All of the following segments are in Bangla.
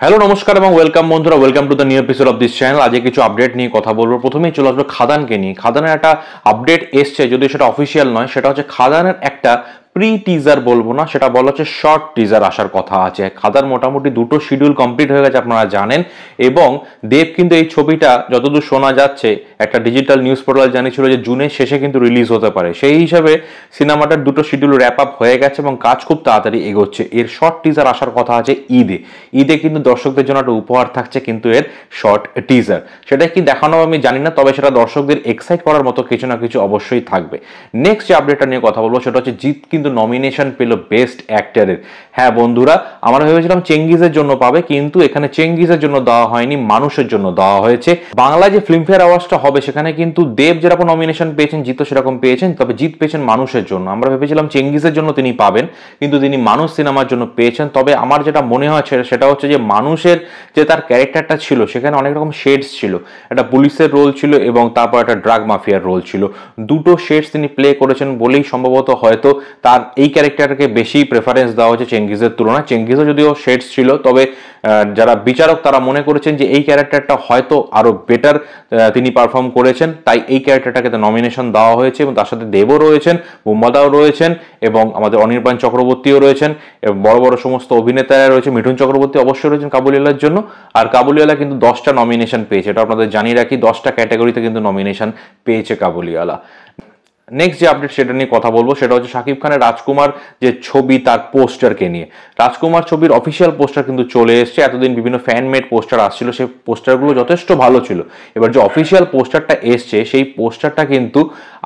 হ্যালো নমস্কার এবং ওয়েলকাম বন্ধুরা, welcome to the new episode of this channel. আজকে কিছু আপডেট নিয়ে কথা বলবো। প্রথমেই চলে আসবে খাদানকে নিয়ে। খাদানের একটা আপডেট এসছে, যদিও সেটা অফিসিয়াল নয়। সেটা হচ্ছে খাদানের একটা প্রি টিজার বলবো না, সেটা বলা হচ্ছে শর্ট টিজার আসার কথা আছে। খাদার মোটামুটি দুটো শিডিউল কমপ্লিট হয়ে গেছে আপনারা জানেন, এবং দেব কিন্তু এই ছবিটা যতদূর শোনা যাচ্ছে একটা ডিজিটাল নিউজ পোর্টাল জানিয়েছিল যে জুনের শেষে কিন্তু রিলিজ হতে পারে। সেই হিসাবে সিনেমাটার দুটো শিডিউল র্যাপ আপ হয়ে গেছে এবং কাজ খুব তাড়াতাড়ি এগোচ্ছে। এর শর্ট টিজার আসার কথা আছে ঈদে। ঈদে কিন্তু দর্শকদের জন্য একটা উপহার থাকছে কিন্তু এর শর্ট টিজার। সেটা কি দেখানো আমি জানি না, তবে সেটা দর্শকদের এক্সাইট করার মতো কিছু না কিছু অবশ্যই থাকবে। নেক্সট যে আপডেটটা নিয়ে কথা বলবো সেটা হচ্ছে জিৎ কিন্তু নমিনেশন পেল বেস্ট অ্যাক্টরের। হ্যাঁ বন্ধুরা, আমরা ভেবেছিলাম চেঙ্গিজের জন্য পাবে, কিন্তু এখানে চেঙ্গিজের জন্য দেওয়া হয়নি, মানুষের জন্য দেওয়া হয়েছে। বাংলায় যে ফিল্মফেয়ার অ্যাওয়ার্ডসটা হবে সেখানে কিন্তু দেব যেরকম নমিনেশন পেয়েছেন, জিৎও সেরকম পেয়েছেন, তবে জিৎ পেয়েছেন মানুষের জন্য। আমরা ভেবেছিলাম চেঙ্গিজের জন্য তিনি পাবেন, কিন্তু তিনি মানুষ সিনেমার জন্য পেয়েছেন। তবে আমার যেটা মনে হচ্ছে সেটা হচ্ছে যে মানুষের যে তার ক্যারেক্টারটা ছিল সেখানে অনেক রকম শেডস ছিল। একটা পুলিশের রোল ছিল এবং তারপর একটা ড্রাগ মাফিয়ার রোল ছিল। দুটো শেডস তিনি প্লে করেছেন বলেই সম্ভবত হয়তো তার এই ক্যারেক্টারকে বেশি প্রেফারেন্স দেওয়া হচ্ছে চেঙ্গিজের তুলনায়। চেঙ্গিজও যদিও শেডস ছিল, তবে যারা বিচারক তারা মনে করেছেন যে এই ক্যারেক্টারটা হয়তো আরো বেটার তিনি পারফর্ম করেছেন, তাই এই ক্যারেক্টারটাকে নমিনেশন দেওয়া হয়েছে। এবং তার সাথে দেবও রয়েছেন, বুম্বাদাও রয়েছেন, এবং আমাদের অনির্বাণ চক্রবর্তীও রয়েছেন, এবং বড় বড় সমস্ত অভিনেতারা রয়েছে। মিঠুন চক্রবর্তী অবশ্যই রয়েছেন কাবুলিওয়ালার জন্য। আর কাবুলিওয়ালা কিন্তু 10টা নমিনেশন পেয়েছে, এটা আপনাদের জানিয়ে রাখি। 10টা ক্যাটাগরিতে কিন্তু নমিনেশন পেয়েছে কাবুলিওয়ালা। নেক্সট যে আপডেট সেটা নিয়ে কথা বলবো সেটা হচ্ছে শাকিব খানের রাজকুমার যে ছবি তার পোস্টারকে নিয়ে। রাজকুমার ছবির অফিসিয়াল পোস্টার কিন্তু চলে এসছে। এতদিন বিভিন্ন ফ্যান মেড পোস্টার আসছিল, সেই পোস্টারগুলো যথেষ্ট ভালো ছিল। এবার যে অফিসিয়াল পোস্টারটা এসছে সেই পোস্টারটা কিন্তু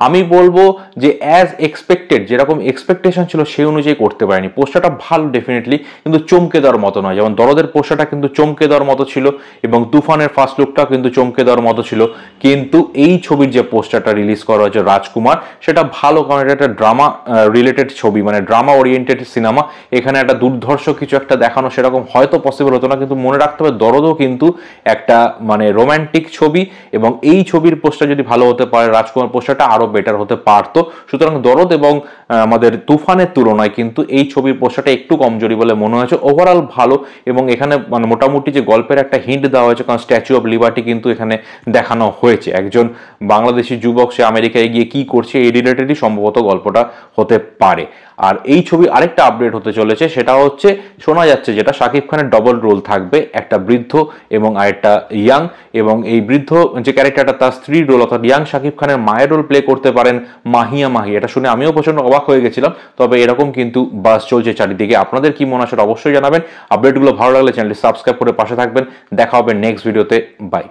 আমি বলবো যে অ্যাজ এক্সপেক্টেড, যেরকম এক্সপেকটেশন ছিল সেই অনুযায়ী করতে পারেনি। পোস্টারটা ভালো ডেফিনেটলি, কিন্তু চমকে দেওয়ার মতো নয়। যেমন দরদের পোস্টারটা কিন্তু চমকে দেওয়ার মতো ছিল, এবং তুফানের ফার্স্ট লুকটাও কিন্তু চমকে দেওয়ার মতো ছিল। কিন্তু এই ছবির যে পোস্টারটা রিলিজ করা হয়েছে রাজকুমার, সেটা ভালো, কারণ এটা একটা ড্রামা রিলেটেড ছবি, মানে ড্রামা ওরিয়েন্টেড সিনেমা। এখানে একটা দুর্ধর্ষ কিছু একটা দেখানো সেরকম হয়তো পসিবল হতো না, কিন্তু মনে রাখতে হবে দরদও কিন্তু একটা মানে রোম্যান্টিক ছবি, এবং এই ছবির পোস্টার যদি ভালো হতে পারে রাজকুমার পোস্টারটা আরো বেটার হতে পারতো। সুতরাং দরদ এবং আমাদের তুফানের তুলনায় কিন্তু এই ছবির পোস্টারটা একটু কমজোরি বলে মনে হয়েছে। ওভারঅল ভালো, এবং এখানে মানে মোটামুটি যে গল্পের একটা হিন্ট দেওয়া হয়েছে, কারণ স্ট্যাচু অফ লিবার্টি কিন্তু এখানে দেখানো হয়েছে। একজন বাংলাদেশি যুবক সে আমেরিকায় গিয়ে কি করছে এই রিলেটেডই সম্ভবত গল্পটা হতে পারে। আর এই ছবি আরেকটা আপডেট হতে চলেছে, সেটা হচ্ছে শোনা যাচ্ছে যেটা শাকিব খানের ডবল রোল থাকবে, একটা বৃদ্ধ এবং আরেকটা ইয়াং। এবং এই বৃদ্ধ যে ক্যারেক্টারটা তার স্ত্রীর রোল, অর্থাৎ ইয়াং শাকিব খানের মায়ের রোল প্লে করতে পারেন মাহিয়া মাহি। এটা শুনে আমিও প্রচন্ড অবাক হয়ে গেছিলাম, তবে এরকম কিন্তু বাস চলছে চারিদিকে। আপনাদের কি মনে হয় সেটা অবশ্যই জানাবেন। আপডেটগুলো ভালো লাগলে চ্যানেলটি সাবস্ক্রাইব করে পাশে থাকবেন। দেখা হবে নেক্সট ভিডিওতে। বাই।